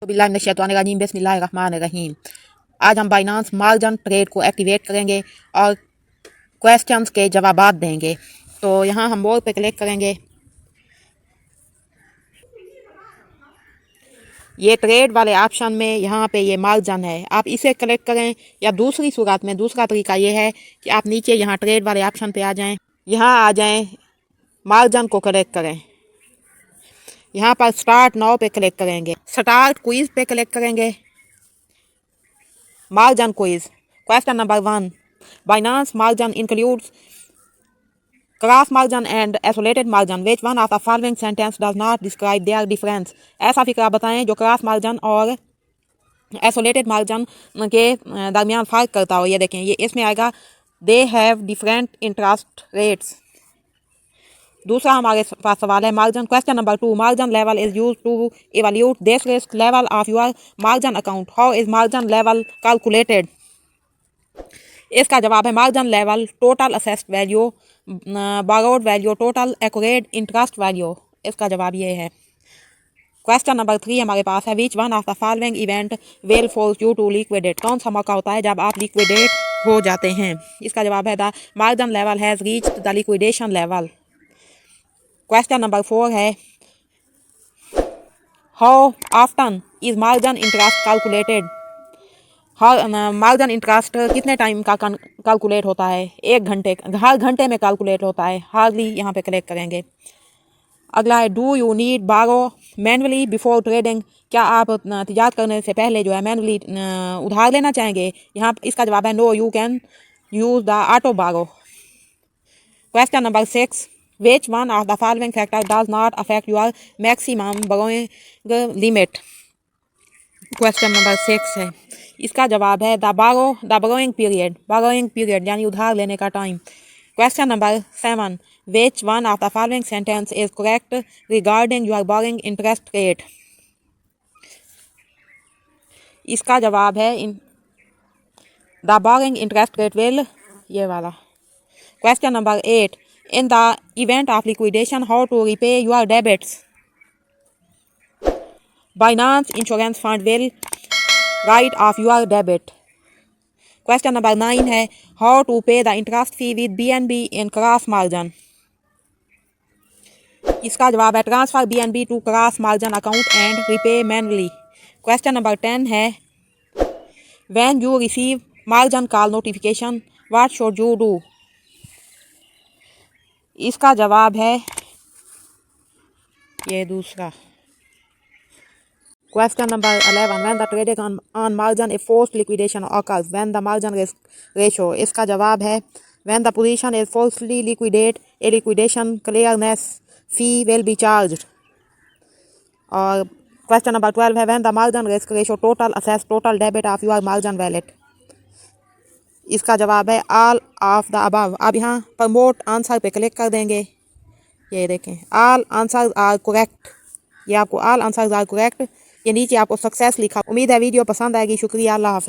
बिस्मिल्लाहिर्रहमानिर्रहीम। आज हम बाइनांस मार्जिन ट्रेड को एक्टिवेट करेंगे और क्वेश्चंस के जवाबात देंगे। तो यहाँ हम मोर पे क्लिक करेंगे। ये ट्रेड वाले ऑप्शन में यहाँ पे ये मार्जिन है, आप इसे क्लिक करें। या दूसरी सूरत में दूसरा तरीका ये है कि आप नीचे यहाँ ट्रेड वाले ऑप्शन पे आ जाएं, यहाँ आ जाएं, मार्जिन को क्लिक करें। यहाँ पर स्टार्ट नाउ पे क्लिक करेंगे, स्टार्ट क्विज पे क्लिक करेंगे। Margin quiz question number 1, Binance margin includes cross margin and isolated margin, which one of the following sentence does not describe their difference. ऐसा फिक्रा बताएं जो क्रॉस मार्जिन और isolated margin के दरमियान फ़र्क करता हो। ये देखें, ये इसमें आएगा they have different interest rates. दूसरा हमारे पास सवाल है margin question number 2, margin level is used to evaluate this risk level of your margin account, how is margin level calculated. इसका जवाब है margin level total assessed value, borrowed value, total accurate interest value. इसका जवाब ये है। Question number 3 हमारे पास है which one of the following event will force you to liquidate, कौन सा मौका होता है जब आप लिक्विडेट हो जाते हैं। इसका जवाब है the margin level has reached the liquidation level. Question number 4 है how often is margin interest calculated, margin interest कितने टाइम का कैलकुलेट होता है। 1 घंटे, हर घंटे में कैलकुलेट होता है। हार्डली यहाँ पे क्लिक करेंगे। अगला है डू यू नीड बारो मैनुअली बिफोर ट्रेडिंग, क्या आप तिजारत करने से पहले जो है मैनुअली उधार लेना चाहेंगे। यहाँ इसका जवाब है no, you can use the auto borrow. Question number 6, which one of the following factors does not affect your maximum borrowing limit। Question number 6 है, इसका जवाब है द बोरोइंग पीरियड यानी उधार लेने का time. Question number 7, which one of the following sentence is correct regarding your borrowing interest rate। इसका जवाब है the borrowing interest rate will, ये वाला। Question number 8, in the event of liquidation how to repay your debts, Binance insurance fund will write off your debit। Question number 9 है how to pay the interest fee with BNB in cross margin। इसका जवाब है transfer BNB to cross margin account and repay manually। Question number 10 है when you receive margin call notification what should you do। इसका जवाब है ये दूसरा। Question number 11, when the trading on margin a forced liquidation occurs, when the margin risk ratio। इसका जवाब है when the position is forcibly liquidate a liquidation clearance fee will be charged। और question number 12 है when the margin risk ratio total assess total debit of your margin wallet। इसका जवाब है all of the above. अब यहाँ promote answer पे click कर देंगे। ये देखें ऑल आंसर्स आर करेक्ट, ये आपको ऑल आंसर्स आर करेक्ट, ये नीचे आपको सक्सेस लिखा। उम्मीद है वीडियो पसंद आएगी। शुक्रिया, अल्लाह हाफ़िज़।